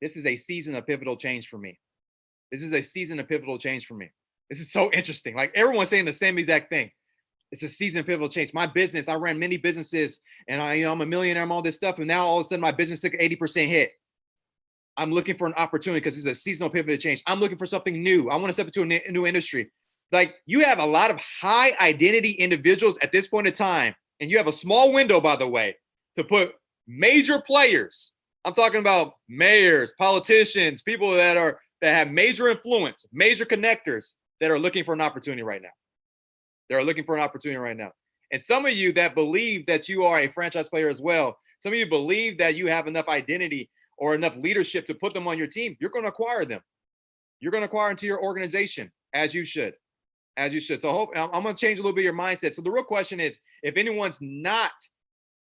this is a season of pivotal change for me. This is a season of pivotal change for me. This is so interesting. Like everyone's saying the same exact thing. It's a season of pivotal change. My business, I ran many businesses and I'm a millionaire, I'm all this stuff. And now all of a sudden my business took an 80% hit. I'm looking for an opportunity because it's a seasonal pivotal change. I'm looking for something new. I want to step into a new industry. Like you have a lot of high identity individuals at this point in time. And you have a small window, by the way, to put major players. I'm talking about mayors, politicians, people that have major influence, major connectors that are looking for an opportunity right now. They're looking for an opportunity right now. And some of you that believe that you are a franchise player as well, some of you believe that you have enough identity or enough leadership to put them on your team, you're going to acquire them. You're going to acquire into your organization as you should. As you should. So I'm going to change a little bit your mindset. So the real question is, if anyone's not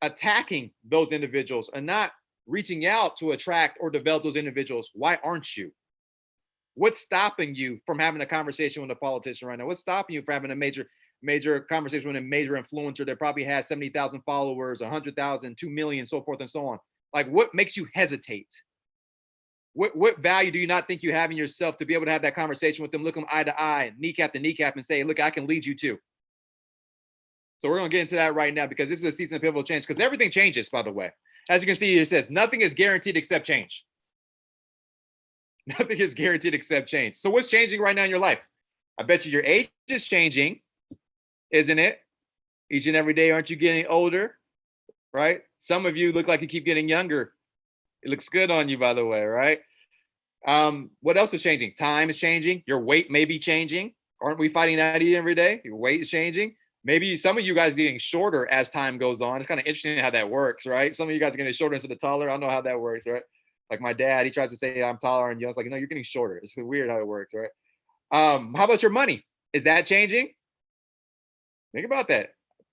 attacking those individuals and not reaching out to attract or develop those individuals, why aren't you? What's stopping you from having a conversation with a politician right now? What's stopping you from having a major conversation with a major influencer that probably has 70,000 followers, 100,000, 2 million, so forth and so on? Like, what makes you hesitate? What value do you not think you have in yourself to be able to have that conversation with them, look them eye to eye, kneecap to kneecap, and say, look, I can lead you too. So we're going to get into that right now because this is a season of pivotal change because everything changes, by the way. As you can see, it says nothing is guaranteed except change. Nothing is guaranteed except change. So what's changing right now in your life? I bet you your age is changing, isn't it? Each and every day, aren't you getting older, right? Some of you look like you keep getting younger. It looks good on you, by the way, right? What else is changing? Time is changing. Your weight may be changing. Aren't we fighting that every day? Your weight is changing. Maybe some of you guys are getting shorter as time goes on. It's kind of interesting how that works, right? Some of you guys are getting shorter instead of taller. I don't know how that works, right? Like my dad, he tries to say I'm taller and you. I was like, no, you're getting shorter. It's weird how it works, right? How about your money? Is that changing? Think about that.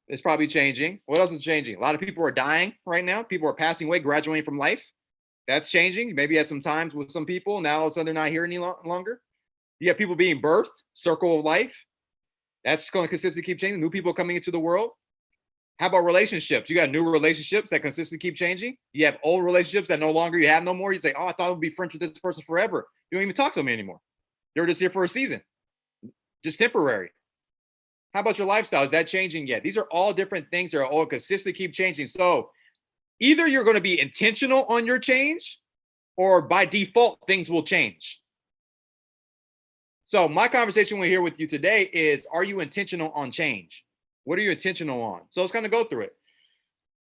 It's probably changing. What else is changing? A lot of people are dying right now. People are passing away, graduating from life. That's changing. Maybe at some times with some people. Now all of a sudden they're not here any longer. You have people being birthed, circle of life. That's going to consistently keep changing. New people coming into the world. How about relationships? You got new relationships that consistently keep changing. You have old relationships that no longer you have no more. You say, oh, I thought I would be friends with this person forever. You don't even talk to them anymore. They're just here for a season, just temporary. How about your lifestyle? Is that changing yet? These are all different things that are all consistently keep changing. So either you're going to be intentional on your change or by default, things will change. So my conversation here with you today is, are you intentional on change? What are you intentional on? So let's kind of go through it.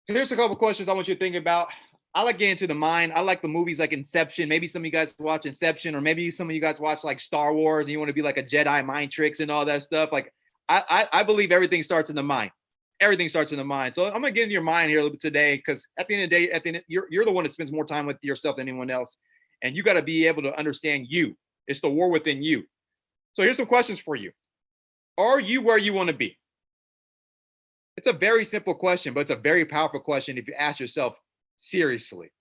Here's a couple of questions I want you to think about. I like getting into the mind. I like the movies like Inception. Maybe some of you guys watch Inception, or maybe some of you guys watch like Star Wars and you want to be like a Jedi mind tricks and all that stuff. Like I believe everything starts in the mind. Everything starts in the mind. So I'm going to get into your mind here a little bit today because at the end of the day, you're the one that spends more time with yourself than anyone else. And you got to be able to understand you. It's the war within you. So here's some questions for you. Are you where you want to be? It's a very simple question, but it's a very powerful question if you ask yourself seriously.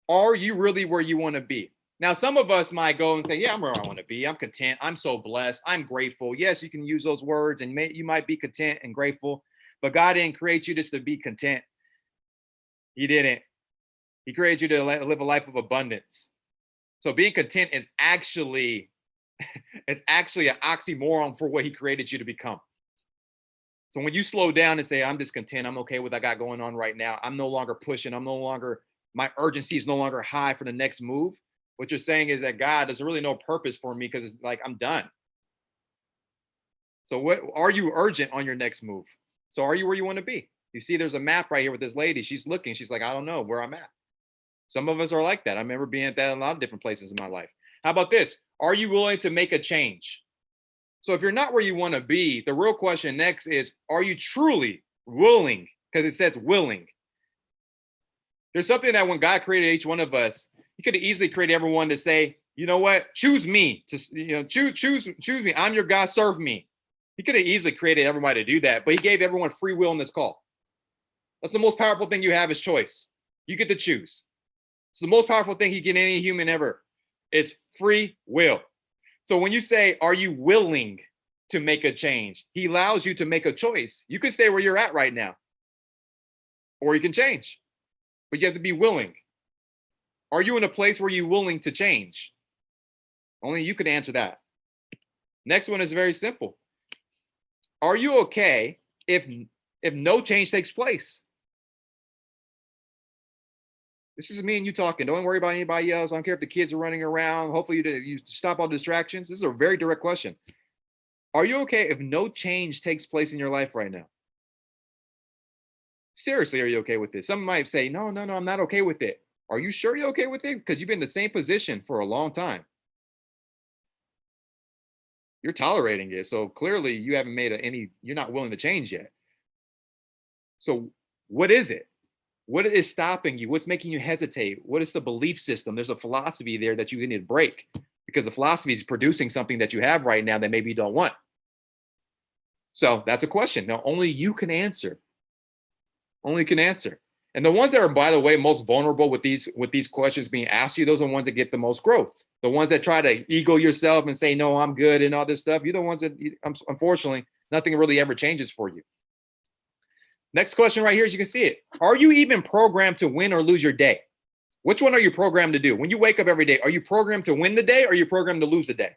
Are you really where you want to be? Now, some of us might go and say, yeah, I'm where I want to be. I'm content. I'm so blessed. I'm grateful. Yes, you can use those words and you might be content and grateful, but God didn't create you just to be content. He didn't. He created you to live a life of abundance. So being content is actually an oxymoron for what he created you to become. So when you slow down and say, I'm just content, I'm okay with what I got going on right now, I'm no longer pushing, my urgency is no longer high for the next move. What you're saying is that God, there's really no purpose for me because it's like, I'm done. So what are you urgent on your next move? So are you where you want to be? You see, there's a map right here with this lady. She's looking. She's like, I don't know where I'm at. Some of us are like that. I remember being at that in a lot of different places in my life. How about this? Are you willing to make a change? So if you're not where you want to be, the real question next is, are you truly willing? Because it says willing. There's something that when God created each one of us, he could have easily created everyone to say, you know what, choose me, choose me. I'm your God, serve me. He could have easily created everybody to do that, but he gave everyone free will in this call. That's the most powerful thing you have is choice. You get to choose. It's the most powerful thing he can any human ever is free will. So when you say, are you willing to make a change? He allows you to make a choice. You can stay where you're at right now, or you can change, but you have to be willing. Are you in a place where you're willing to change? Only you can answer that. Next one is very simple. Are you okay if no change takes place? This is me and you talking. Don't worry about anybody else. I don't care if the kids are running around. Hopefully you stop all distractions. This is a very direct question. Are you okay if no change takes place in your life right now? Seriously, are you okay with this? Some might say, no, I'm not okay with it. Are you sure you're okay with it? Because you've been in the same position for a long time. You're tolerating it. So clearly you haven't made you're not willing to change yet. So what is it? What is stopping you? What's making you hesitate? What is the belief system? There's a philosophy there that you need to break because the philosophy is producing something that you have right now that maybe you don't want. So that's a question. Now, only you can answer. Only you can answer. And the ones that are, by the way, most vulnerable with these questions being asked you, those are the ones that get the most growth. The ones that try to ego yourself and say, no, I'm good and all this stuff. You're the ones that, unfortunately, nothing really ever changes for you. Next question right here, as you can see it. Are you even programmed to win or lose your day? Which one are you programmed to do? When you wake up every day, are you programmed to win the day or are you programmed to lose the day?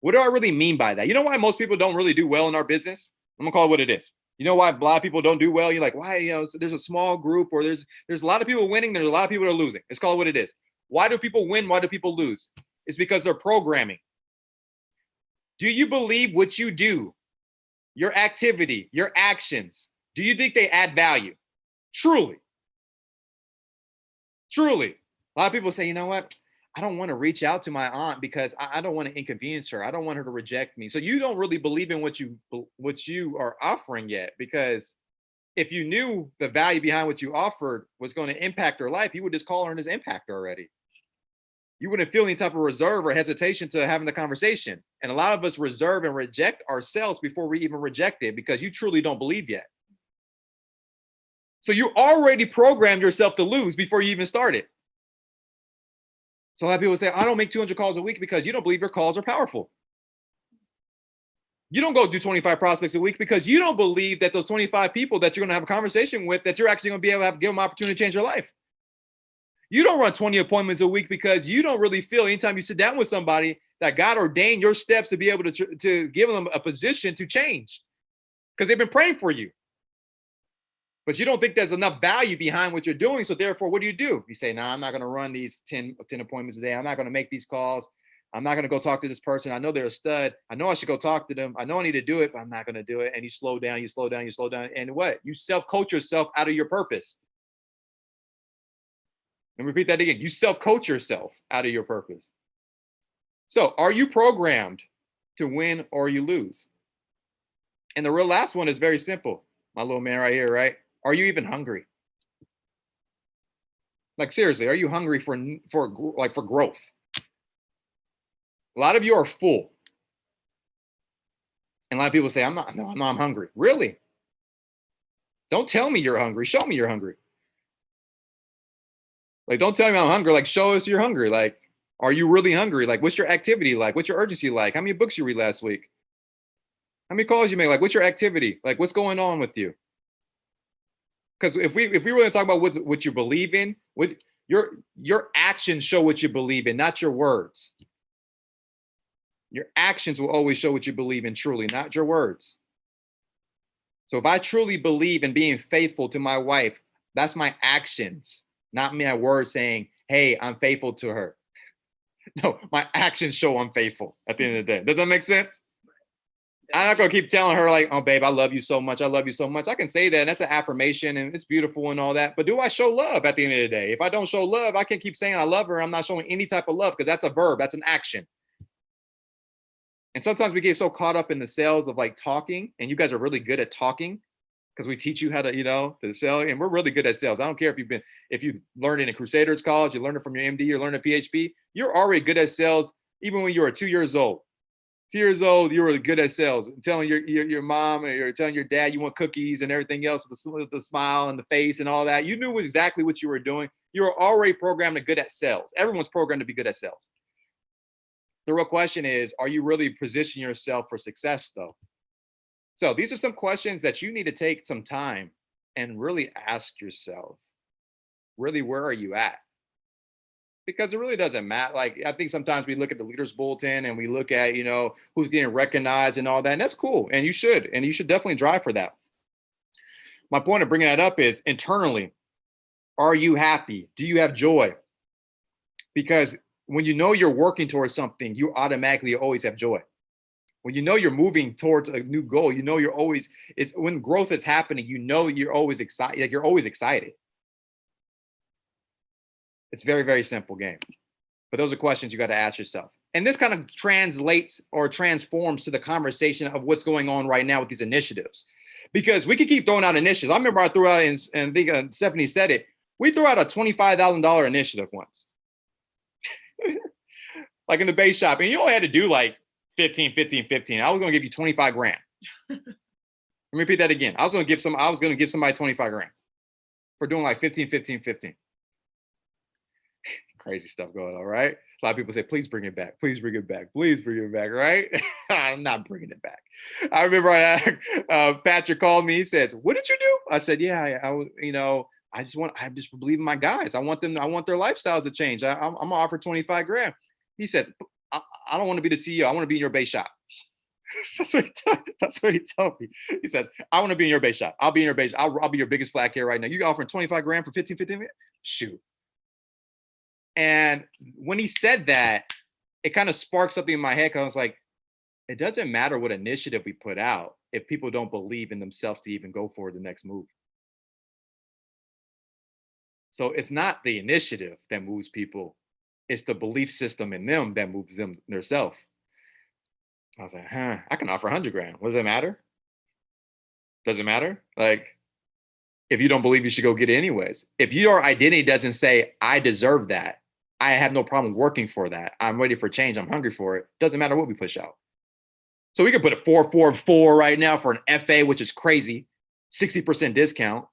What do I really mean by that? You know why most people don't really do well in our business? I'm gonna call it what it is. You know why a lot of people don't do well? You're like, why? So there's a small group or there's a lot of people winning. There's a lot of people that are losing. Let's call it what it is. Why do people win? Why do people lose? It's because they're programming. Do you believe what you do, your activity, your actions, do you think they add value? Truly. Truly. A lot of people say, you know what? I don't want to reach out to my aunt because I don't want to inconvenience her. I don't want her to reject me. So you don't really believe in what you are offering yet, because if you knew the value behind what you offered was going to impact her life, you would just call her and just impact her already. You wouldn't feel any type of reserve or hesitation to having the conversation. And a lot of us reserve and reject ourselves before we even reject it because you truly don't believe yet. So you already programmed yourself to lose before you even started. So a lot of people say, I don't make 200 calls a week because you don't believe your calls are powerful. You don't go do 25 prospects a week because you don't believe that those 25 people that you're going to have a conversation with, that you're actually going to be able to give them an opportunity to change your life. You don't run 20 appointments a week because you don't really feel anytime you sit down with somebody that God ordained your steps to be able to give them a position to change because they've been praying for you. But you don't think there's enough value behind what you're doing. So therefore, what do? You say, no, I'm not going to run these 10 appointments a day. I'm not going to make these calls. I'm not going to go talk to this person. I know they're a stud. I know I should go talk to them. I know I need to do it, but I'm not going to do it. And you slow down. And what? You self-coach yourself out of your purpose. And repeat that again. You self-coach yourself out of your purpose. So are you programmed to win or you lose? And the real last one is very simple. My little man right here, right? Are you even hungry? Like seriously, are you hungry for growth? A lot of you are full. And a lot of people say, I'm hungry. Really? Don't tell me you're hungry. Show me you're hungry. Like, don't tell me I'm hungry. Like, show us you're hungry. Like, are you really hungry? Like, what's your activity like? What's your urgency like? How many books you read last week? How many calls you make? Like, what's your activity? Like, what's going on with you? Because if we really talk about what you believe in, what your actions show what you believe in, not your words. Your actions will always show what you believe in truly, not your words. So if I truly believe in being faithful to my wife, that's my actions, not my words saying, hey, I'm faithful to her. No, my actions show I'm faithful at the end of the day. Does that make sense? I'm not going to keep telling her like, oh, babe, I love you so much. I love you so much. I can say that. And that's an affirmation and it's beautiful and all that. But do I show love at the end of the day? If I don't show love, I can keep saying I love her. I'm not showing any type of love because that's a verb. That's an action. And sometimes we get so caught up in the sales of like talking, and you guys are really good at talking because we teach you how to, to sell. And we're really good at sales. I don't care if you've learned it in Crusaders College, you learned it from your MD, you're learning PHP, you're already good at sales. Even when you were 2 years old, 2 years old, you were good at sales. Telling your mom or you're telling your dad you want cookies and everything else with the smile and the face and all that. You knew exactly what you were doing. You were already programmed to good at sales. Everyone's programmed to be good at sales. The real question is, are you really positioning yourself for success though? So these are some questions that you need to take some time and really ask yourself, really, where are you at? because it really doesn't matter. Like, I think sometimes we look at the leaders bulletin and we look at, who's getting recognized and all that. And that's cool. And you should definitely drive for that. My point of bringing that up is internally, are you happy? Do you have joy? Because when you know you're working towards something, you automatically always have joy. When you know you're moving towards a new goal, you're always, it's when growth is happening, you're always excited. Like, you're always excited. It's very, very simple game. But those are questions you got to ask yourself. And this kind of translates or transforms to the conversation of what's going on right now with these initiatives. Because we could keep throwing out initiatives. I remember I threw out, and I think Stephanie said it, we threw out a $25,000 initiative once. Like in the base shop. And you only had to do like 15. I was going to give you 25 grand. Let me repeat that again. I was going to give somebody 25 grand for doing like 15. Crazy stuff going on, right? A lot of people say, please bring it back. Please bring it back. Please bring it back, right? I'm not bringing it back. I remember Patrick called me. He says, what did you do? I said, yeah, I just believe in my guys. I want their lifestyles to change. I'm going to offer 25 grand. He says, I don't want to be the CEO. I want to be in your base shop. That's what he told me. He says, I want to be in your base shop. I'll be in your base. I'll be your biggest flag carrier right now. You offering 25 grand for 15 minutes? Shoot. And when he said that, it kind of sparked something in my head, because I was like, it doesn't matter what initiative we put out if people don't believe in themselves to even go for the next move. So it's not the initiative that moves people. It's the belief system in them that moves them themselves. I was like, I can offer 100 grand. What does it matter? Does it matter? Like, if you don't believe, you should go get it anyways. If your identity doesn't say, I deserve that, I have no problem working for that, I'm ready for change, I'm hungry for it, doesn't matter what we push out. So we could put a 444 right now for an FA, which is crazy, 60% discount.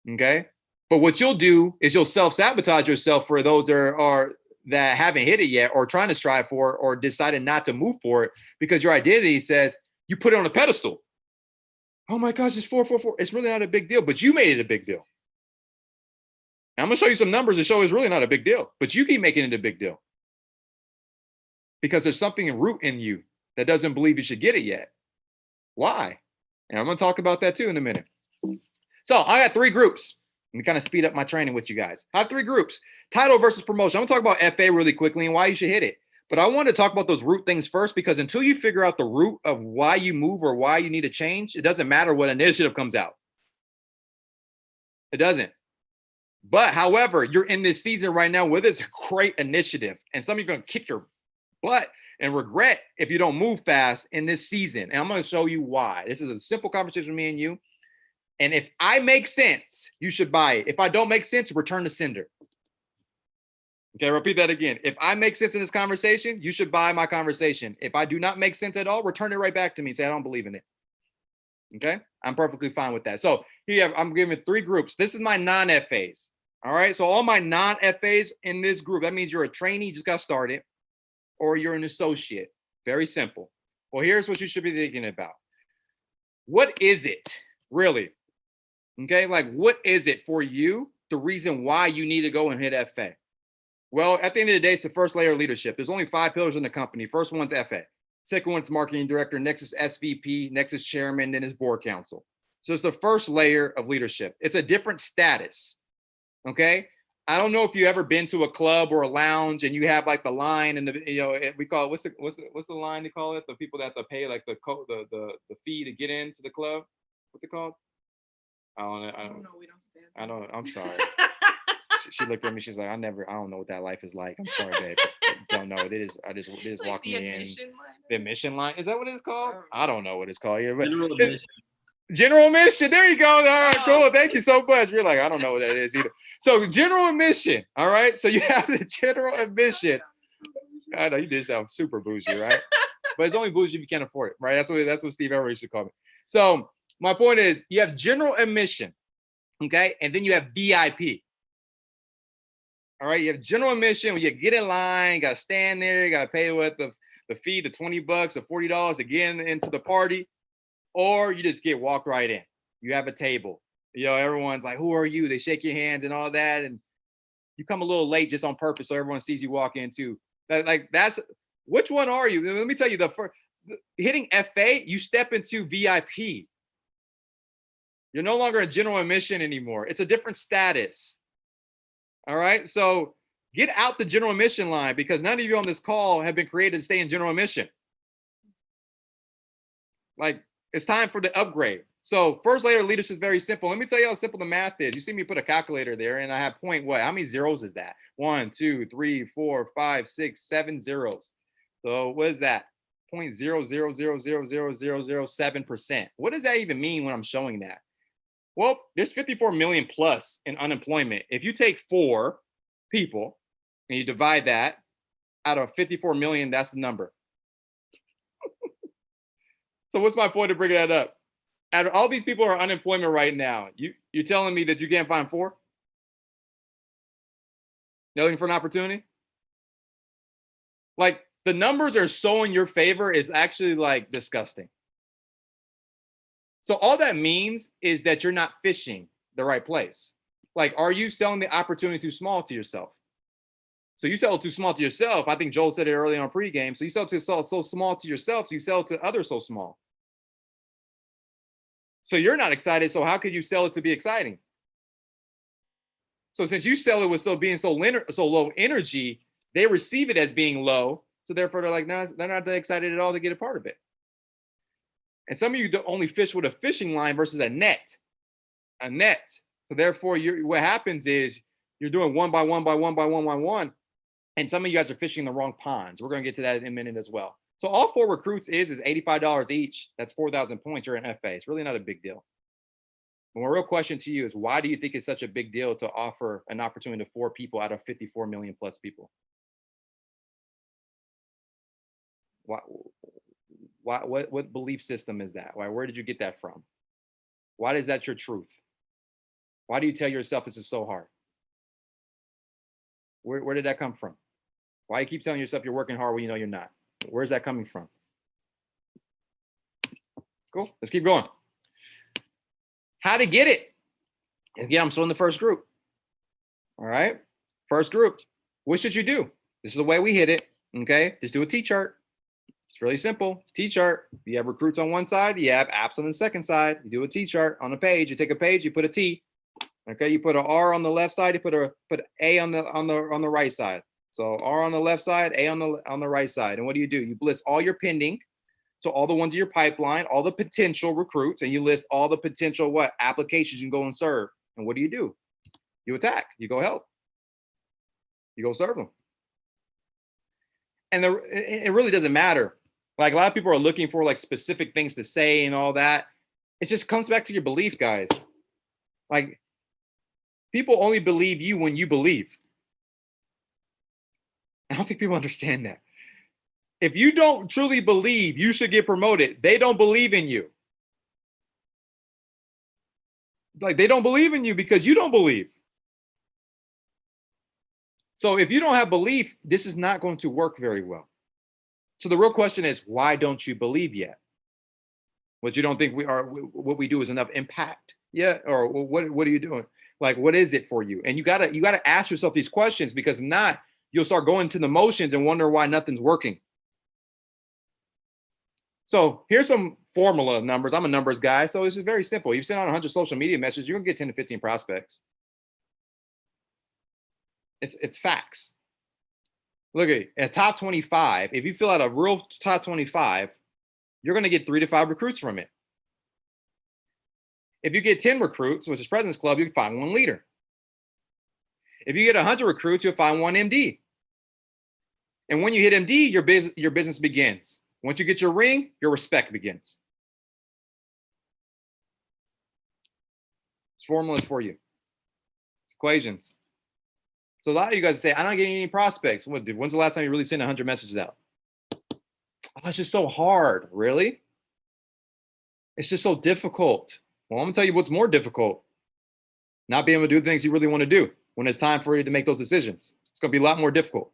Okay. But what you'll do is you'll self-sabotage yourself for those that haven't hit it yet, or trying to strive for it, or decided not to move for it, because your identity says you put it on a pedestal. Oh my gosh, it's 444. It's really not a big deal, but you made it a big deal. And I'm going to show you some numbers to show it's really not a big deal, but you keep making it a big deal because there's something in root in you that doesn't believe you should get it yet. Why? And I'm going to talk about that too in a minute. So I got 3 groups. Let me kind of speed up my training with you guys. I have 3 groups. Title versus promotion. I'm going to talk about FA really quickly and why you should hit it. But I want to talk about those root things first, because until you figure out the root of why you move or why you need to change, it doesn't matter what initiative comes out. It doesn't. But however, you're in this season right now where there's a great initiative, and some of you are going to kick your butt and regret if you don't move fast in this season. And I'm going to show you why. This is a simple conversation with me and you. And if I make sense, you should buy it. If I don't make sense, return to sender. Okay, repeat that again. If I make sense in this conversation, you should buy my conversation. If I do not make sense at all, return it right back to me. Say, I don't believe in it. Okay, I'm perfectly fine with that. So here I'm giving 3 groups. This is my non-FAs. All right, so all my non-FAs in this group, that means you're a trainee, you just got started, or you're an associate. Very simple. Well, here's what you should be thinking about. What is it really? Okay, like what is it for you? The reason why you need to go and hit FA? Well, at the end of the day, it's the first layer of leadership. There's only 5 pillars in the company. First one's FA. Second one's marketing director. Next is SVP. Next is chairman. Then is board counsel. So it's the first layer of leadership. It's a different status. Okay. I don't know if you ever been to a club or a lounge and you have like the line and we call it, what's the line they call it? The people that have to pay like the fee to get into the club. What's it called? I don't know. We don't stand. I don't. I'm sorry. She looked at me. She's like, I don't know what that life is like. I'm sorry, babe. Don't know. It is like walking in. The admission line. Is that what it's called? I don't know what it's called here. But general admission. There you go. All right, cool. Thank you so much. We're like, I don't know what that is either. So general admission. All right. So you have the general admission. I know you did sound super bougie, right? But it's only bougie if you can't afford it, right? That's what Steve Ever used to call me. So my point is, you have general admission, okay, and then you have VIP. All right, you have general admission when you get in line, you got to stand there, you got to pay what the fee, the $20 or $40 to get into the party, or you just get walked right in. You have a table. Everyone's like, who are you? They shake your hands and all that, and You come a little late just on purpose so everyone sees you walk in too. That's which one are you? Let me tell you, the first hitting FA, you step into VIP. You're no longer a general admission anymore. It's a different status. All right. So get out the general admission line, because none of you on this call have been created to stay in general admission. Like, it's time for the upgrade. So first layer of leadership is very simple. Let me tell you how simple the math is. You see me put a calculator there, and I have point what? How many zeros is that? 1, 2, 3, 4, 5, 6, 7 zeros. So what is that? 0.0000007%. What does that even mean when I'm showing that? Well, there's 54 million plus in unemployment. If you take 4 people and you divide that out of 54 million, that's the number. So what's my point of bringing that up? Out of all these people are unemployment right now, you're telling me that you can't find 4? You're looking for an opportunity? Like, the numbers are so in your favor is actually like disgusting. So all that means is that you're not fishing the right place. Like, are you selling the opportunity too small to yourself? So you sell it too small to yourself. I think Joel said it early on pregame. So you sell it so small to yourself, so you sell it to others so small. So you're not excited. So how could you sell it to be exciting? So since you sell it with being so low energy, they receive it as being low. So therefore, they're like, no, they're not that excited at all to get a part of it. And some of you only fish with a fishing line versus a net. A net. So therefore, what happens is you're doing one by one by one by one by one. And some of you guys are fishing the wrong ponds. We're going to get to that in a minute as well. So all 4 recruits is $85 each. That's 4,000 points. You're an FA. It's really not a big deal. But my real question to you is, why do you think it's such a big deal to offer an opportunity to 4 people out of 54 million plus people? What belief system is that? Where did you get that from? Why is that your truth? Why do you tell yourself this is so hard? Where did that come from? Why you keep telling yourself you're working hard when you know you're not? Where's that coming from? Cool. Let's keep going. How to get it? Again, I'm still in the first group. All right. First group. What should you do? This is the way we hit it. Okay. Just do a T-chart. It's really simple. T-chart. You have recruits on one side. You have apps on the second side. You do a T-chart on a page. You take a page. You put a T. Okay. You put an R on the left side. You put A on the right side. So R on the left side, A on the right side. And what do? You list all your pending. So all the ones in your pipeline, all the potential recruits, and you list all the potential applications you can go and serve. And what do? You attack. You go help. You go serve them. And it really doesn't matter. Like, a lot of people are looking for like specific things to say and all that. It just comes back to your belief, guys. Like, people only believe you when you believe. I don't think people understand that. If you don't truly believe you should get promoted, they don't believe in you. Like, they don't believe in you because you don't believe. So if you don't have belief, this is not going to work very well. So the real question is, why don't you believe yet? What you don't think what we do is enough impact? Yeah. Or what are you doing? Like, what is it for you? And you gotta ask yourself these questions, because if not, you'll start going to the motions and wonder why nothing's working. So here's some formula numbers. I'm a numbers guy. So this is very simple. You send out 100 social media messages, you're gonna get 10 to 15 prospects. It's facts. Look at a top 25. If you fill out a real top 25, you're going to get 3 to 5 recruits from it. If you get 10 recruits, which is President's Club, you can find 1 leader. If you get 100 recruits, you'll find 1 MD. And when you hit MD, your business begins. Once you get your ring, your respect begins. It's formulas for you. It's equations. So a lot of you guys say, I'm not getting any prospects. When's the last time you really sent 100 messages out? Oh, it's just so hard. Really? It's just so difficult. Well, I'm gonna tell you what's more difficult. Not being able to do things you really want to do when it's time for you to make those decisions. It's gonna be a lot more difficult.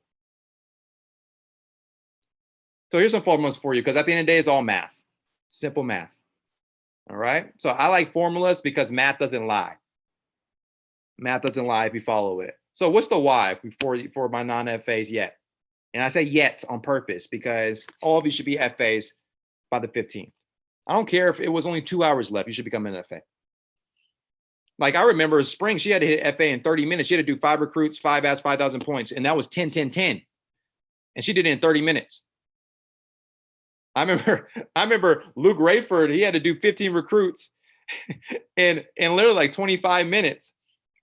So here's some formulas for you, because at the end of the day, it's all math. Simple math. All right. So I like formulas because math doesn't lie. Math doesn't lie if you follow it. So what's the why for my non-FAs yet? And I say yet on purpose because all of you should be FAs by the 15th. I don't care if it was only 2 hours left. You should become an FA. Like I remember spring, she had to hit FA in 30 minutes. She had to do 5 recruits, 5 ads, 5,000 points. And that was 10, 10, 10. And she did it in 30 minutes. I remember Luke Rayford, he had to do 15 recruits in literally like 25 minutes.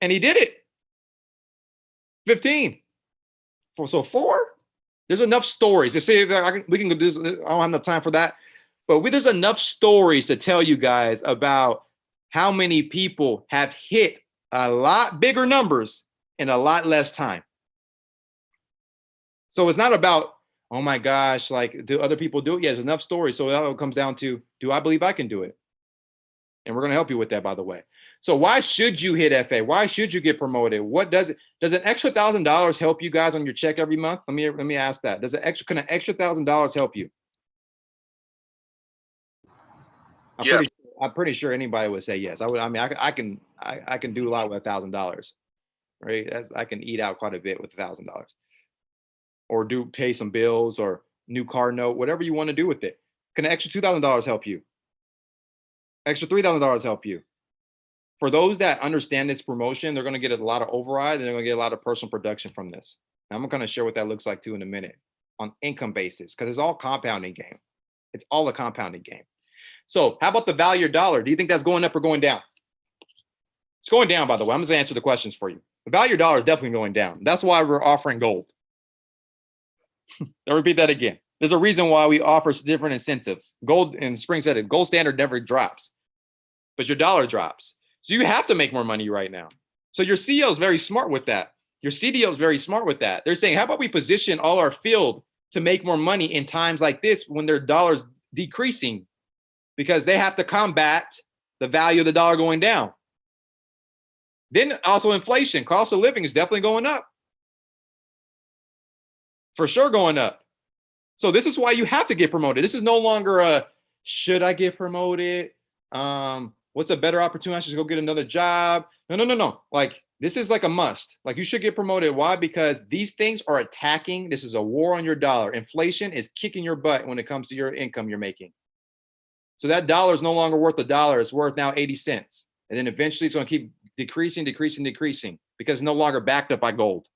And he did it. 15. So 4. There's enough stories. To say we can do this. I don't have enough time for that. But there's enough stories to tell you guys about how many people have hit a lot bigger numbers in a lot less time. So it's not about, oh my gosh, like, do other people do it? Yeah, there's enough stories. So that comes down to, do I believe I can do it? And we're going to help you with that, by the way. So why should you hit FA? Why should you get promoted? What does an extra $1,000 help you guys on your check every month? Let me ask that. Can an extra $1,000 help you? Yes. I'm pretty sure anybody would say yes. I can do a lot with $1,000, right? I can eat out quite a bit with $1,000, or pay some bills or new car note, whatever you want to do with it. Can an extra $2,000 help you? Extra $3,000 help you? For those that understand this promotion, they're going to get a lot of override and they're going to get a lot of personal production from this. And I'm going to share what that looks like too in a minute on income basis, because it's all compounding game. It's all a compounding game. So how about the value of dollar? Do you think that's going up or going down? It's going down, by the way. I'm just going to answer the questions for you. The value of dollar is definitely going down. That's why we're offering gold. I'll repeat that again. There's a reason why we offer different incentives. Gold, and Spring said it, gold standard never drops, but your dollar drops. So you have to make more money right now. So your CEO is very smart with that. Your CDO is very smart with that. They're saying, how about we position all our field to make more money in times like this when their dollar's decreasing, because they have to combat the value of the dollar going down. Then also inflation, cost of living is definitely going up. For sure going up. So this is why you have to get promoted. This is no longer a, should I get promoted? What's a better opportunity? I should go get another job. No. Like, this is like a must. Like, you should get promoted. Why? Because these things are attacking. This is a war on your dollar. Inflation is kicking your butt when it comes to your income you're making. So that dollar is no longer worth $1. It's worth now 80 cents. And then eventually it's going to keep decreasing because it's no longer backed up by gold.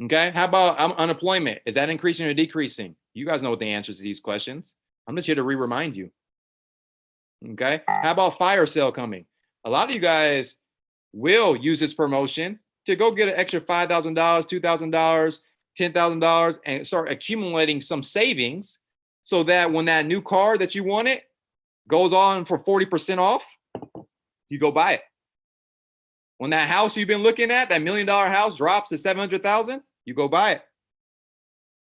Okay. How about unemployment? Is that increasing or decreasing? You guys know what the answers to these questions. I'm just here to remind you. Okay. How about fire sale coming? A lot of you guys will use this promotion to go get an extra $5,000, $2,000, $10,000 and start accumulating some savings so that when that new car that you wanted goes on for 40% off, you go buy it. When that house you've been looking at, that $1 million house drops to 700,000, you go buy it.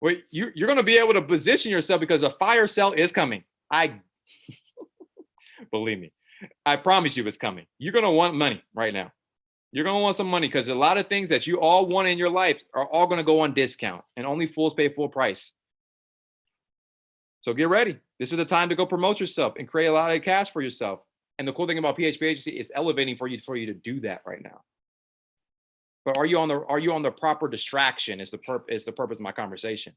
Well, you're going to be able to position yourself because a fire sale is coming. Believe me, I promise you it's coming. You're going to want money right now. You're going to want some money because a lot of things that you all want in your life are all going to go on discount, and only fools pay full price. So get ready. This is the time to go promote yourself and create a lot of cash for yourself. And the cool thing about PHP Agency is elevating for you to do that right now. But are you on the proper distraction? Is the purpose of my conversation.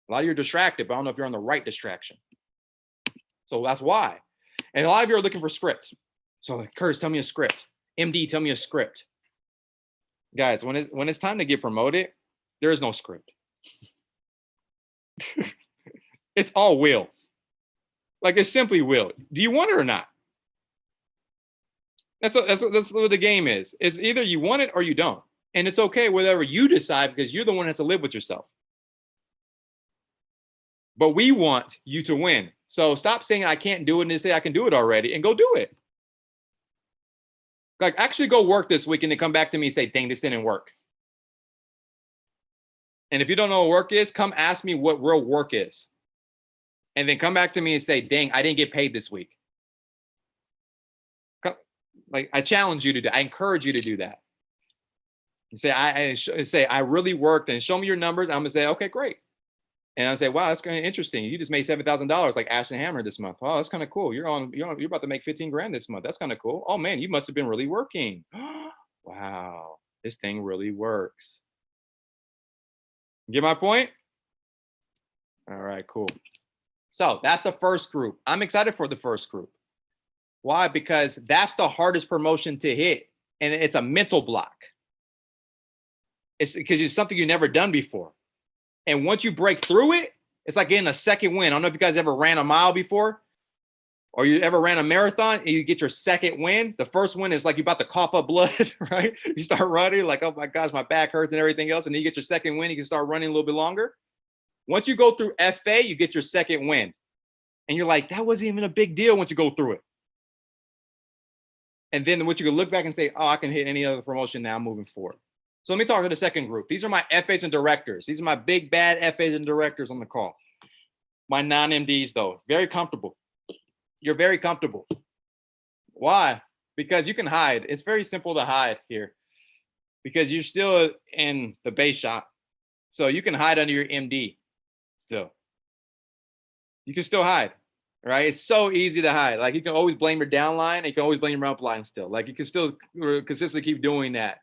A lot of you are distracted, but I don't know if you're on the right distraction. So that's why. And a lot of you are looking for scripts. So Curtis, tell me a script. MD, tell me a script. Guys, when it's time to get promoted, there is no script. It's all will. Like, it's simply will. Do you want it or not? That's what the game is. It's either you want it or you don't. And it's okay whatever you decide, because you're the one that has to live with yourself. But we want you to win. So stop saying I can't do it and say I can do it already, and go do it. Like, actually go work this week and then come back to me and say, dang, this didn't work. And if you don't know what work is, come ask me what real work is. And then come back to me and say, dang, I didn't get paid this week. Like, I challenge you to do, I encourage you to do that. And say, I really worked, and show me your numbers. I'm gonna say, okay, great. And I say, wow, that's kind of interesting. You just made $7,000 like Ashton Hammer this month. Oh, that's kind of cool. You're about to make 15 grand this month. That's kind of cool. Oh man, you must have been really working. Wow, this thing really works. Get my point? All right, cool. So that's the first group. I'm excited for the first group. Why? Because that's the hardest promotion to hit, and it's a mental block. It's because it's something you've never done before. And once you break through it, it's like getting a second win. I don't know if you guys ever ran a mile before or you ever ran a marathon and you get your second win. The first win is like you're about to cough up blood, right? You start running like, oh my gosh, my back hurts and everything else. And then you get your second win. You can start running a little bit longer. Once you go through FA, you get your second win. And you're like, that wasn't even a big deal once you go through it. And then what you can look back and say, oh, I can hit any other promotion now moving forward. So let me talk to the second group. These are my FAs and directors. These are my big bad FAs and directors on the call. My non-MDs though, very comfortable. You're very comfortable. Why? Because you can hide. It's very simple to hide here because you're still in the base shop. So you can hide under your MD still. You can still hide, right? It's so easy to hide. Like you can always blame your downline and you can always blame your upline still. Like you can still consistently keep doing that.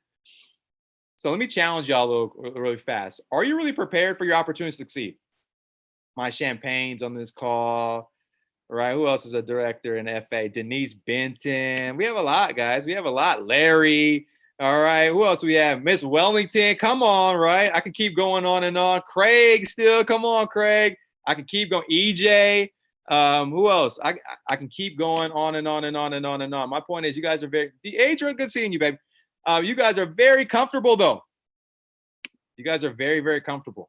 So let me challenge y'all a little really fast. Are you really prepared for your opportunity to succeed? My champagnes on this call, right? Who else is a director in FA? Denise Benton. We have a lot, guys. We have a lot. Larry. All right. Who else we have? Miss Wellington. Come on, right? I can keep going on and on. Craig still. Come on, Craig. I can keep going. EJ. Who else? I can keep going on and on and on and on and on. My point is, you guys are Adrian, good seeing you, baby. You guys are very comfortable, though. You guys are very, very comfortable.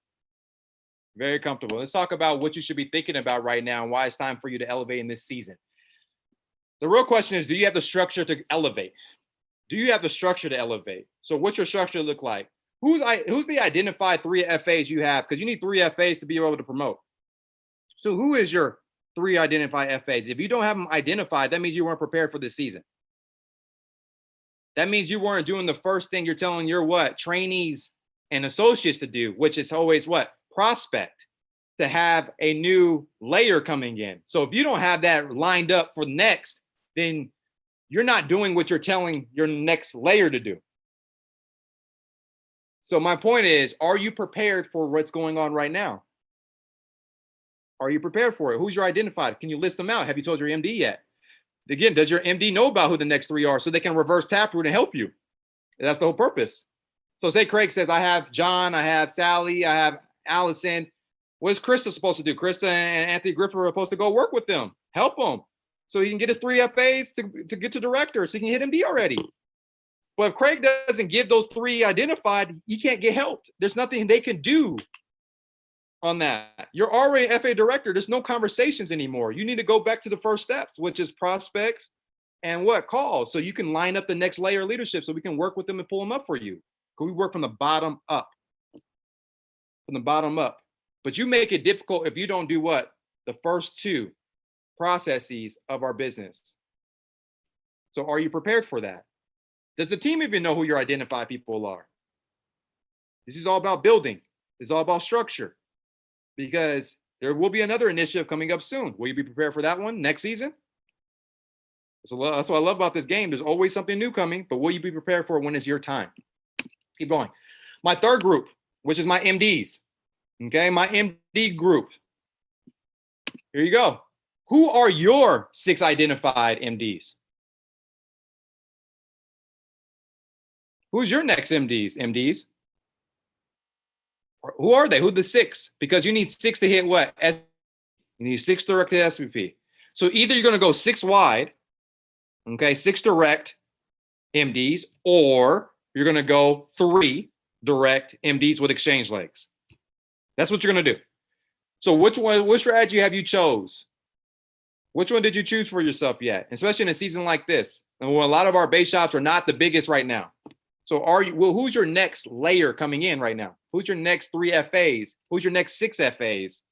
Very comfortable. Let's talk about what you should be thinking about right now and why it's time for you to elevate in this season. The real question is, do you have the structure to elevate? Do you have the structure to elevate? So what's your structure look like? Who's the identified 3 FAs you have? Because you need 3 FAs to be able to promote. So who is your 3 identified FAs? If you don't have them identified, that means you weren't prepared for this season. That means you weren't doing the first thing you're telling your trainees and associates to do, which is always prospect, to have a new layer coming in. So if you don't have that lined up for next, then you're not doing what you're telling your next layer to do. So my point is, are you prepared for what's going on right now? Are you prepared for it? Who's your identified? Can you list them out? Have you told your MD yet? Again, does your MD know about who the next 3 are so they can reverse taproot and help you? That's the whole purpose. So say Craig says, I have John, I have Sally, I have Allison. What is Krista supposed to do? Krista and Anthony Griffith are supposed to go work with them, help them, so he can get his 3 FAs to get to director, so he can hit MD already. But if Craig doesn't give those 3 identified, he can't get helped. There's nothing they can do on that. You're already FA director. There's no conversations anymore. You need to go back to the first steps, which is prospects and calls, so you can line up the next layer of leadership so we can work with them and pull them up for you. We work from the bottom up. From the bottom up. But you make it difficult if you don't do the first 2 processes of our business. So are you prepared for that? Does the team even know who your identified people are? This is all about building. It's all about structure. Because there will be another initiative coming up soon. Will you be prepared for that one next season? So that's what I love about this game. There's always something new coming, but will you be prepared for it when it's your time? Let's keep going. My third group, which is my MDs. Okay, my MD group. Here you go. Who are your 6 identified MDs? Who's your next MDs? Who are they? Who are the 6? Because you need 6 to hit what? You need 6 direct to SVP. So either you're going to go 6 wide, okay, 6 direct MDs, or you're going to go 3 direct MDs with exchange legs. That's what you're going to do. So what strategy have you chose? Which one did you choose for yourself yet? Especially in a season like this, and when a lot of our base shops are not the biggest right now. So who's your next layer coming in right now? Who's your next 3 FAs? Who's your next 6 FAs?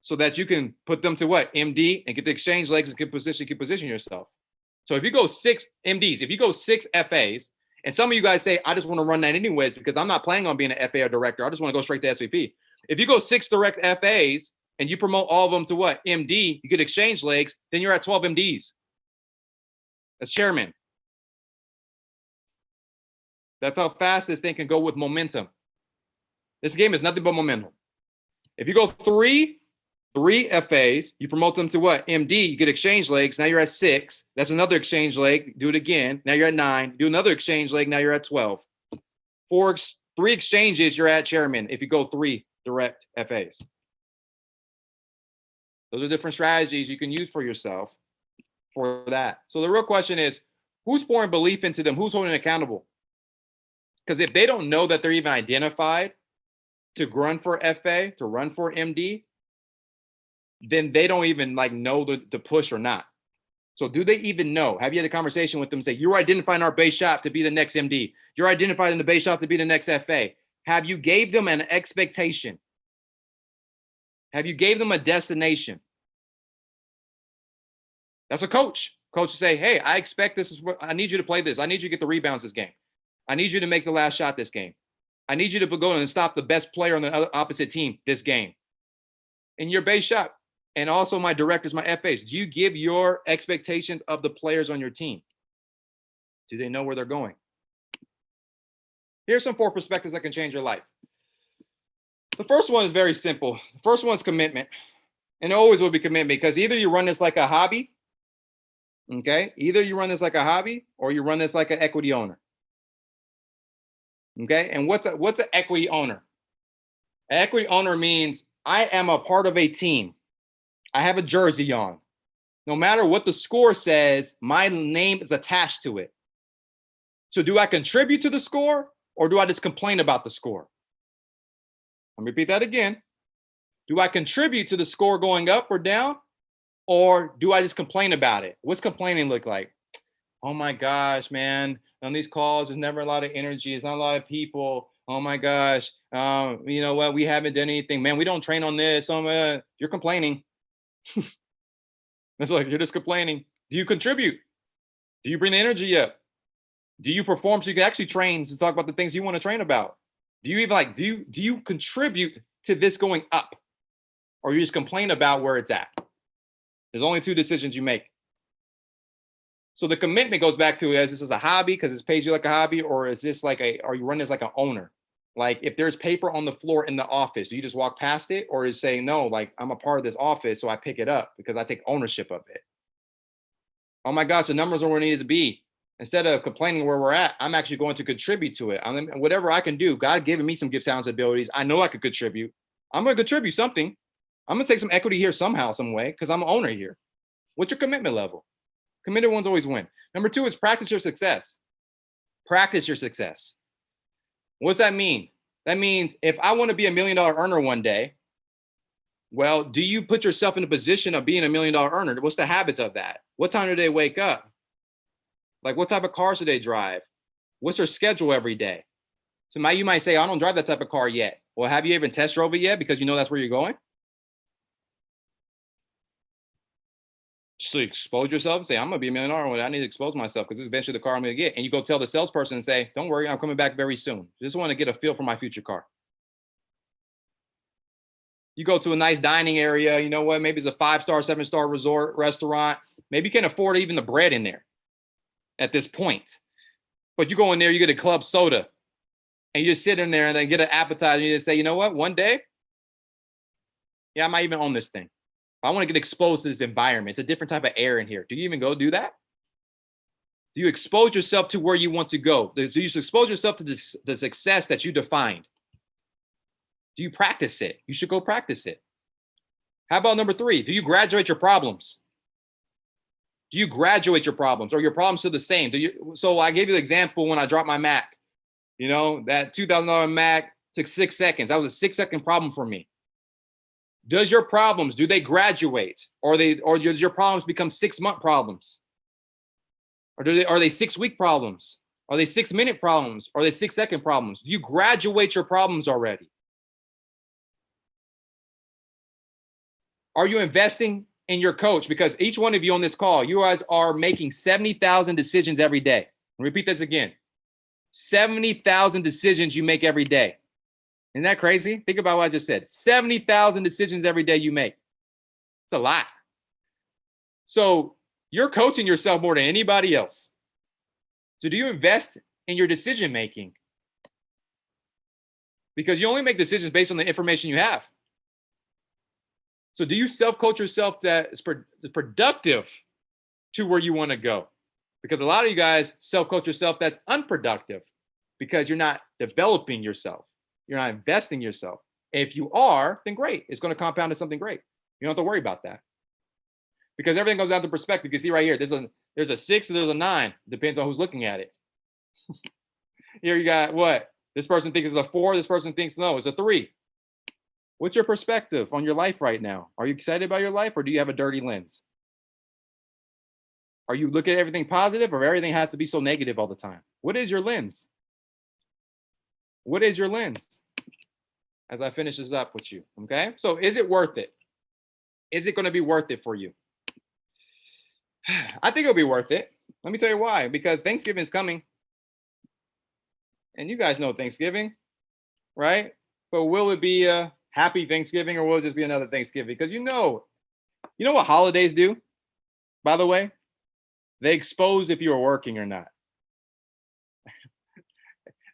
So that you can put them to MD and get the exchange legs and keep position yourself. So if you go 6 MDs, if you go 6 FAs, and some of you guys say, I just want to run that anyways because I'm not planning on being an FA or director. I just want to go straight to SVP. If you go 6 direct FAs and you promote all of them to MD, you get exchange legs, then you're at 12 MDs. That's chairman. That's how fast this thing can go with momentum. This game is nothing but momentum. If you go three FAs, you promote them to what? MD, you get exchange legs. Now you're at 6. That's another exchange leg. Do it again. Now you're at 9. Do another exchange leg. Now you're at 12. 3 exchanges, you're at chairman if you go 3 direct FAs. Those are different strategies you can use for yourself for that. So the real question is, who's pouring belief into them? Who's holding accountable? Because if they don't know that they're even identified to run for FA, to run for MD, then they don't even know the push or not. So do they even know? Have you had a conversation with them? Say, you're identifying our base shop to be the next MD. You're identifying the base shop to be the next FA. Have you gave them an expectation? Have you gave them a destination? That's a coach. Coach will say, hey, I expect this. I need you to play this. I need you to get the rebounds this game. I need you to make the last shot this game. I need you to go and stop the best player on the opposite team this game. In your base shop, and also my directors, my FAs, do you give your expectations of the players on your team? Do they know where they're going? Here's some 4 perspectives that can change your life. The first one is very simple. The first one is commitment. And it always will be commitment, because either you run this like a hobby, okay? Either you run this like a hobby or you run this like an equity owner. Okay? And what's an equity owner? An equity owner means I am a part of a team. I have a jersey on. No matter what the score says, my name is attached to it. So do I contribute to the score, or do I just complain about the score? Let me repeat that again. Do I contribute to the score going up or down, or do I just complain about it? What's complaining look like? Oh my gosh, man, on these calls, there's never a lot of energy. It's not a lot of people. Oh my gosh, you know what? We haven't done anything. Man, we don't train on this. You're complaining. It's like, you're just complaining. Do you contribute? Do you bring the energy up? Do you perform so you can actually train to talk about the things you want to train about? Do you even do you contribute to this going up? Or you just complain about where it's at? There's only 2 decisions you make. So the commitment goes back to, is this as a hobby because it pays you like a hobby, or is this are you running this like an owner? Like, if there's paper on the floor in the office, do you just walk past it, or is saying, no, I'm a part of this office, so I pick it up because I take ownership of it? Oh my gosh, the numbers are where it needs to be. Instead of complaining where we're at, I'm actually going to contribute to it. Whatever I can do, God giving me some gift, talents, abilities. I know I could contribute. I'm going to contribute something. I'm going to take some equity here somehow, some way, because I'm an owner here. What's your commitment level? Committed ones always win. Number 2 is practice your success. Practice your success. What's that mean? That means if I want to be $1 million earner one day, well, do you put yourself in a position of being $1 million earner? What's the habits of that? What time do they wake up? Like, what type of cars do they drive? What's their schedule every day? So you might say, I don't drive that type of car yet. Well, have you even test drove it yet? Because you know that's where you're going. Just expose yourself and say, I'm going to be $1 million. I need to expose myself because this is eventually the car I'm going to get. And you go tell the salesperson and say, don't worry, I'm coming back very soon. Just want to get a feel for my future car. You go to a nice dining area, you know what? Maybe it's a 5-star, 7-star resort restaurant. Maybe you can't afford even the bread in there at this point. But you go in there, you get a club soda, and you just sit in there and then get an appetizer. And you just say, you know what? One day, yeah, I might even own this thing. I want to get exposed to this environment. It's a different type of air in here. Do you even go do that? Do you expose yourself to where you want to go? Do you expose yourself to the success that you defined? Do you practice it? You should go practice it. How about number 3? Do you graduate your problems? Do you graduate your problems, or your problems still the same? So I gave you the example when I dropped my Mac. You know, that $2,000 Mac took 6 seconds. That was a 6-second problem for me. Does your problems, do they graduate? Or does your problems become 6-month problems? Or are they 6-week problems? Are they 6-minute problems? Are they 6-second problems? Do you graduate your problems already? Are you investing in your coach? Because each one of you on this call, you guys are making 70,000 decisions every day. Repeat this again. 70,000 decisions you make every day. Isn't that crazy? Think about what I just said. 70,000 decisions every day you make. It's a lot. So you're coaching yourself more than anybody else. So do you invest in your decision making. Because you only make decisions based on the information you have. So do you self-coach yourself that is productive to where you want to go? Because a lot of you guys self-coach yourself that's unproductive because you're not developing yourself. You're not investing yourself. If you are, then great. It's going to compound to something great. You don't have to worry about that. Because everything goes down to perspective. You see right here, there's a 6 and there's a 9. Depends on who's looking at it. Here you got what? This person thinks it's a 4. This person thinks no, it's a 3. What's your perspective on your life right now? Are you excited about your life or do you have a dirty lens? Are you looking at everything positive or everything has to be so negative all the time? What is your lens? What is your lens? As I finish this up with you, okay? So is it worth it? Is it going to be worth it for you? I think it'll be worth it. Let me tell you why. Because Thanksgiving is coming. And you guys know Thanksgiving, right? But will it be a happy Thanksgiving or will it just be another Thanksgiving? Because you know what holidays do, by the way? They expose if you're working or not.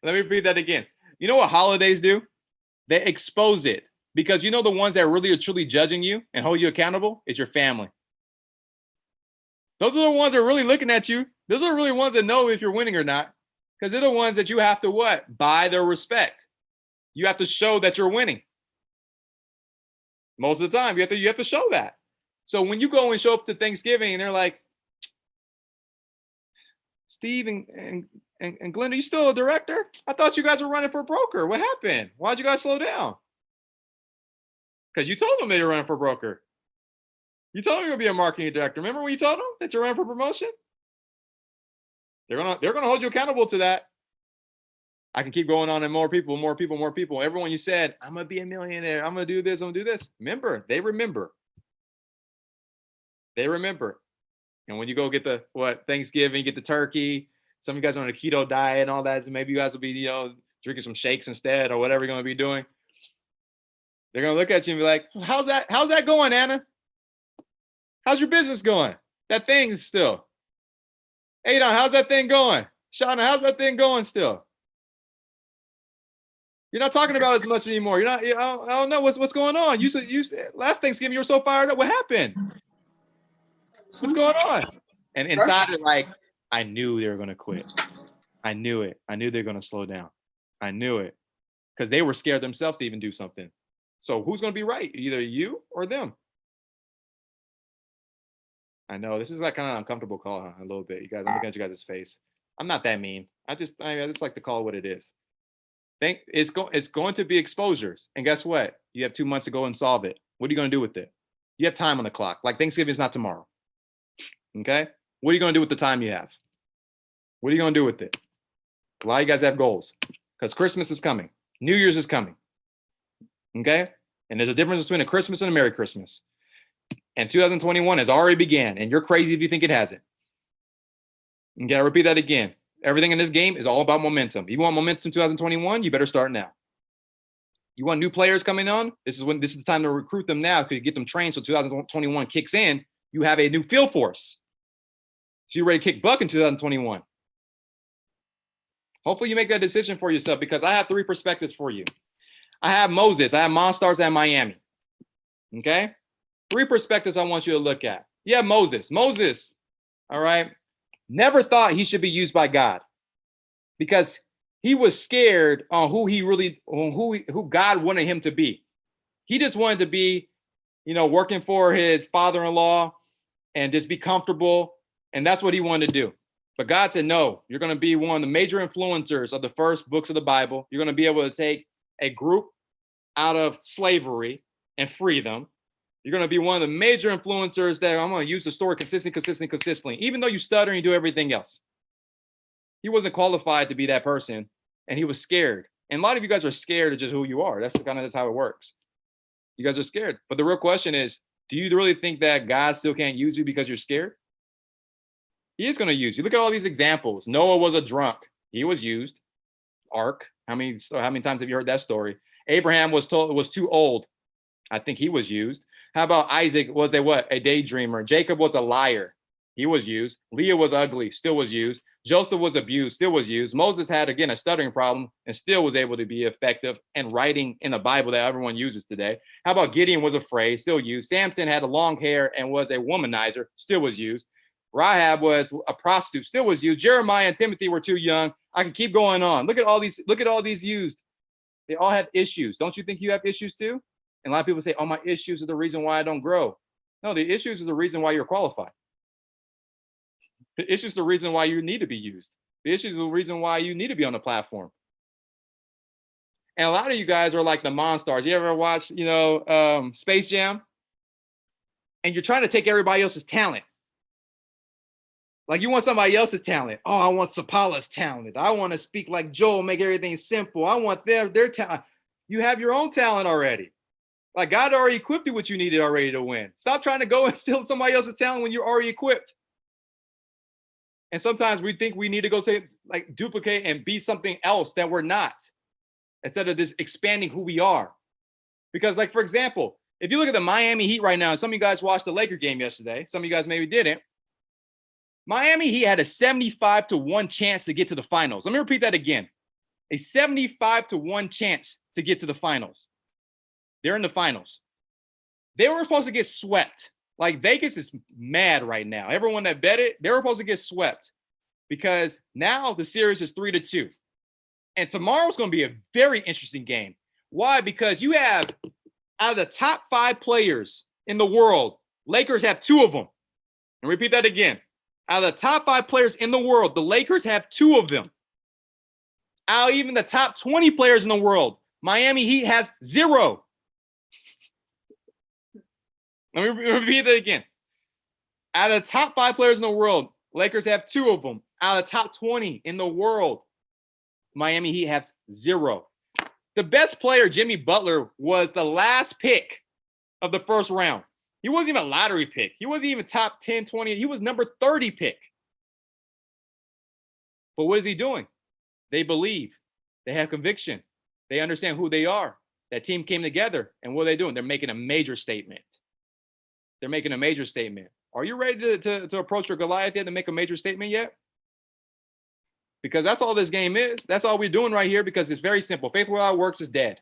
Let me repeat that again. You know what holidays do? They expose it. Because you know the ones that really are truly judging you and hold you accountable is your family. Those are the ones that are really looking at you. Those are really ones that know if you're winning or not. Because they're the ones that you have to what? Buy their respect. You have to show that you're winning. Most of the time, you have to show that. So when you go and show up to Thanksgiving and they're like, Steve and Glenda, you still a director? I thought you guys were running for broker. What happened? Why'd you guys slow down? Because you told them they were running for broker. You told them you were going to be a marketing director. Remember when you told them that you're running for promotion? They're gonna hold you accountable to that. I can keep going on and more people. Everyone you said, I'm gonna be a millionaire. I'm gonna do this. I'm gonna do this. Remember, they remember. They remember. And when you go get the Thanksgiving, get the turkey. Some of you guys are on a keto diet and all that. So maybe you guys will be, drinking some shakes instead or whatever you're gonna be doing. They're gonna look at you and be like, how's that going, Anna? How's your business going? That thing still. Adon, how's that thing going? Shauna, how's that thing going still? You're not talking about it as much anymore. You're not. I don't know what's going on. You said last Thanksgiving you were so fired up. What happened? What's going on? And inside it, like, I knew they were gonna quit. I knew it. I knew they were gonna slow down. I knew it because they were scared themselves to even do something. So who's gonna be right? Either you or them. I know this is like kind of an uncomfortable call, huh? A little bit. You guys, I'm looking at you guys' face. I'm not that mean. I just like to call it what it is. It's going to be exposures. And guess what? You have 2 months to go and solve it. What are you going to do with it? You have time on the clock. Like Thanksgiving is not tomorrow. Okay? What are you going to do with the time you have? What are you going to do with it? A lot of you guys have goals because Christmas is coming. New Year's is coming. Okay? And there's a difference between a Christmas and a Merry Christmas. And 2021 has already began. And you're crazy if you think it hasn't. Okay, I'll repeat that again. Everything in this game is all about momentum. You want momentum 2021, you better start now. You want new players coming on? This is the time to recruit them now because you get them trained so 2021 kicks in. You have a new field force. So you're ready to kick buck in 2021. Hopefully you make that decision for yourself because I have 3 perspectives for you. I have Moses, I have Monstars, and Miami. Okay? 3 perspectives I want you to look at. Yeah, Moses, all right, never thought he should be used by God because he was scared on who God wanted him to be. He just wanted to be, working for his father-in-law and just be comfortable. And that's what he wanted to do. But God said, no, you're going to be one of the major influencers of the first books of the Bible. You're going to be able to take a group out of slavery and free them. You're going to be one of the major influencers that I'm going to use the story consistently, even though you stutter and you do everything else. He wasn't qualified to be that person, and he was scared. And a lot of you guys are scared of just who you are. That's how it works. You guys are scared. But the real question is, do you really think that God still can't use you because you're scared? He is going to use you. Look at all these examples. Noah was a drunk. He was used. Ark. How many times have you heard that story? Abraham was too old. I think he was used. How about Isaac was a daydreamer? Jacob was a liar. He was used. Leah was ugly, still was used. Joseph was abused, still was used. Moses had, again, a stuttering problem and still was able to be effective and writing in the Bible that everyone uses today. How about Gideon was afraid, still used. Samson had a long hair and was a womanizer, still was used. Rahab was a prostitute, still was used. Jeremiah and Timothy were too young. I can keep going on. Look at all these used. They all have issues. Don't you think you have issues too? And a lot of people say, oh, my issues are the reason why I don't grow. No, the issues are the reason why you're qualified. The issue is the reason why you need to be used. The issue is the reason why you need to be on the platform. And a lot of you guys are like the Monstars. You ever watch, Space Jam? And you're trying to take everybody else's talent. Like you want somebody else's talent. Oh, I want Sapala's talent. I want to speak like Joel, make everything simple. I want their talent. You have your own talent already. Like God already equipped you what you needed already to win. Stop trying to go and steal somebody else's talent when you're already equipped. And sometimes we think we need to go say, like, duplicate and be something else that we're not, instead of just expanding who we are. Because, like, for example, if you look at the Miami Heat right now, and some of you guys watched the Laker game yesterday, some of you guys maybe didn't. Miami Heat had a 75-1 chance to get to the finals. Let me repeat that again. A 75-1 chance to get to the finals. They're in the finals. They were supposed to get swept. Like Vegas is mad right now. Everyone that bet it, they were supposed to get swept because now the series is 3-2. And tomorrow's going to be a very interesting game. Why? Because you have, out of the top 5 players in the world, Lakers have 2 of them. And repeat that again. Out of the top 5 players in the world, the Lakers have 2 of them. Out of even the top 20 players in the world, Miami Heat has 0. Let me repeat that again. Out of the top 5 players in the world, Lakers have 2 of them. Out of the top 20 in the world, Miami Heat has 0. The best player, Jimmy Butler, was the last pick of the first round. He wasn't even a lottery pick. He wasn't even top 10, 20. He was number 30 pick. But what is he doing? They believe. They have conviction. They understand who they are. That team came together. And what are they doing? They're making a major statement. They're making a major statement. Are you ready to approach your Goliath yet to make a major statement yet? Because that's all this game is. That's all we're doing right here because it's very simple. Faith without works is dead.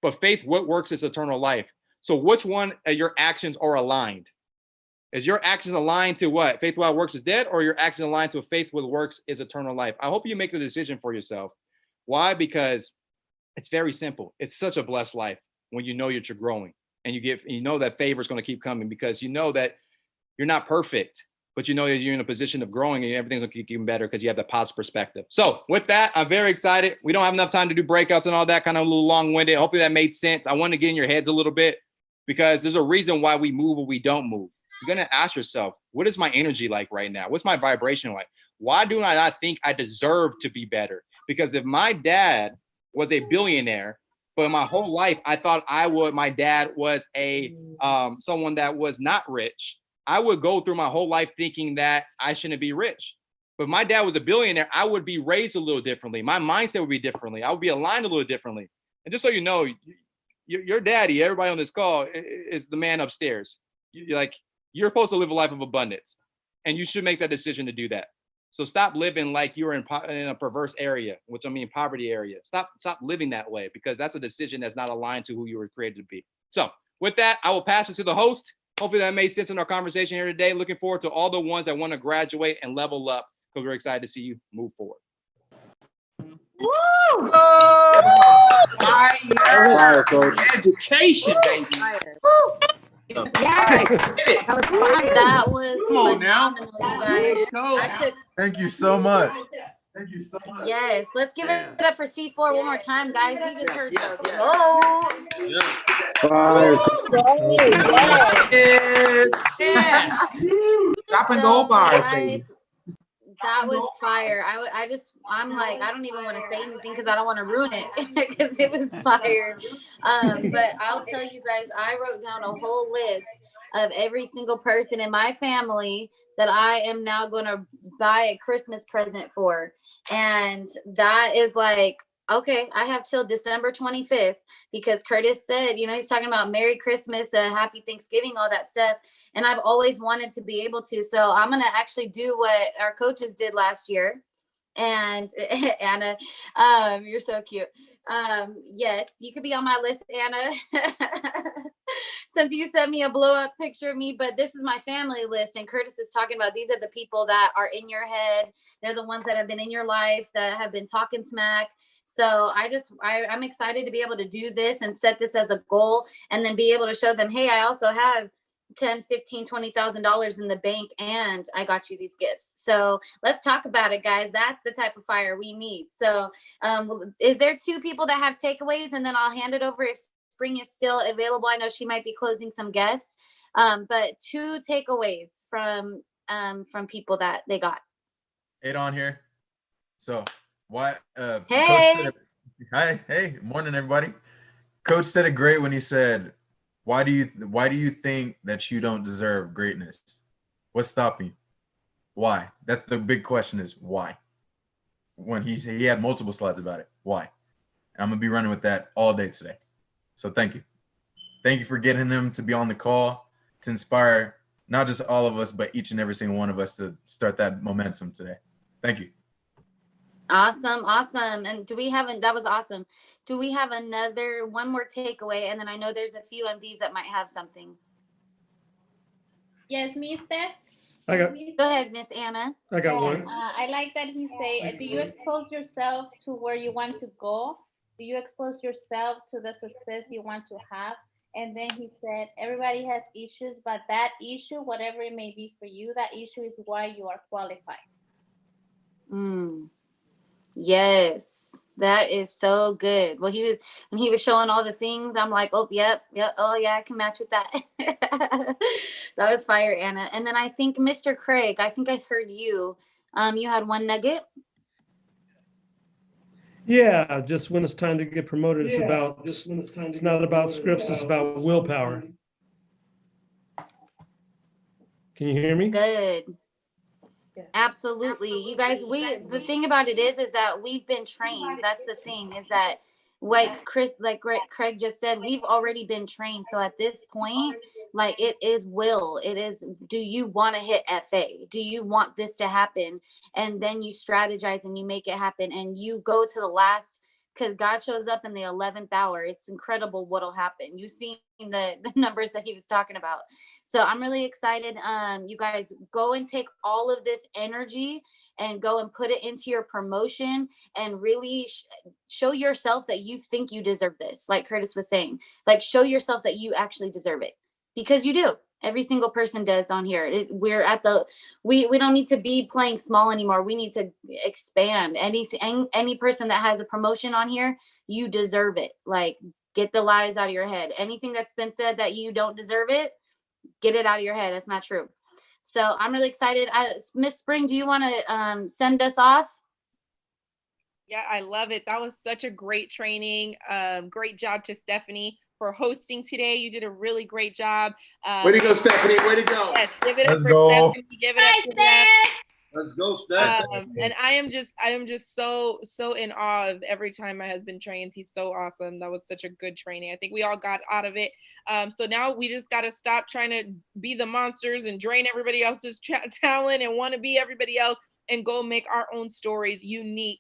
But faith what works is eternal life. So which one of your actions are aligned? Is your actions aligned to what? Faith without works is dead, or your actions aligned to faith with works is eternal life? I hope you make the decision for yourself. Why? Because it's very simple. It's such a blessed life when you know that you're growing. And you know that favor is going to keep coming because you know that you're not perfect, but you know that you're in a position of growing and everything's going to keep getting better because you have that positive perspective. So with that, I'm very excited. We don't have enough time to do breakouts and all that, kind of a little long-winded. Hopefully that made sense. I want to get in your heads a little bit because there's a reason why we move or we don't move. You're going to ask yourself, what is my energy like right now? What's my vibration like? Why do I not think I deserve to be better? Because if my dad was a billionaire, but my whole life, I thought my dad was someone that was not rich. I would go through my whole life thinking that I shouldn't be rich. But if my dad was a billionaire, I would be raised a little differently. My mindset would be differently. I would be aligned a little differently. And just so you know, your daddy, everybody on this call, is the man upstairs. You're supposed to live a life of abundance. And you should make that decision to do that. So stop living like you're in a perverse area, which I mean poverty area. Stop living that way because that's a decision that's not aligned to who you were created to be. So with that, I will pass it to the host. Hopefully that made sense in our conversation here today. Looking forward to all the ones that want to graduate and level up because we're excited to see you move forward. Woo! Oh! Fire, coach. Education, baby. Woo! Yes. That was Come on now. You guys. Thank you so much. Yes, let's give it up for C4 one more time, guys. We just heard Fire. Yes. Dropping gold bars, baby. That was fire. I'm like, I don't even want to say anything because I don't want to ruin it because it was fire. But I'll tell you guys, I wrote down a whole list of every single person in my family that I am now going to buy a Christmas present for. And that is like Okay, I have till December 25th because Curtis said, he's talking about Merry Christmas, Happy Thanksgiving, all that stuff. And I've always wanted to be able to. So I'm going to actually do what our coaches did last year. And Anna, you're so cute. Yes, you could be on my list, Anna, since you sent me a blow up picture of me, but this is my family list. And Curtis is talking about, these are the people that are in your head. They're the ones that have been in your life, that have been talking smack. So I'm excited to be able to do this and set this as a goal, and then be able to show them, hey, I also have 10, 15, $20,000 in the bank, and I got you these gifts. So let's talk about it, guys. That's the type of fire we need. So is there 2 people that have takeaways, and then I'll hand it over if Spring is still available. I know she might be closing some guests, but 2 takeaways from people that they got. 8 on here. So what Hey. Coach said, hey, morning everybody. Coach said it great when he said, why do you think that you don't deserve greatness? What's stopping you? Why? That's the big question, is why? When he had multiple slides about it. Why? And I'm gonna be running with that all day today. So thank you. Thank you for getting him to be on the call, to inspire not just all of us, but each and every single one of us to start that momentum today. Thank you. Awesome. And that was awesome. Do we have one more takeaway? And then I know there's a few MDs that might have something. Yes, Miss Steph. Go ahead, Miss Anna. I got one. I like that he say, do you expose yourself to where you want to go? Do you expose yourself to the success you want to have? And then he said, everybody has issues, but that issue, whatever it may be for you, that issue is why you are qualified. Yes, that is so good. Well, when he was showing all the things, I'm like, oh, yep. Oh, yeah, I can match with that. That was fire, Anna. And then I think Mr. Craig, I think I heard you. You had one nugget. Yeah, just when it's time to get promoted, it's not about scripts, it's about willpower. Can you hear me? Good. Absolutely. You guys, the thing about it is that we've been trained. That's the thing, is that what Craig just said, we've already been trained. So at this point, like, it is will. It is, do you want to hit FA? Do you want this to happen? And then you strategize and you make it happen, and you go to the last, because God shows up in the 11th hour. It's incredible what'll happen. You've seen the numbers that he was talking about. So I'm really excited. You guys go and take all of this energy and go and put it into your promotion, and really show yourself that you think you deserve this. Like Curtis was saying, like, show yourself that you actually deserve it, because you do. Every single person does on here. We don't need to be playing small anymore. We need to expand. Any person that has a promotion on here, you deserve it. Like, get the lies out of your head. Anything that's been said that you don't deserve it, get it out of your head. That's not true. So I'm really excited. Miss Spring, do you want to send us off? Yeah, I love it. That was such a great training. Great job to Stephanie for hosting today. You did a really great job. Way to go, Stephanie. Way to go. Yes, give it up Let's for go. Stephanie. Give it up for them. Let's go, Steph. And I am just so in awe of every time my husband trains. He's so awesome. That was such a good training. I think we all got out of it. So now we just got to stop trying to be the monsters and drain everybody else's talent and want to be everybody else, and go make our own stories unique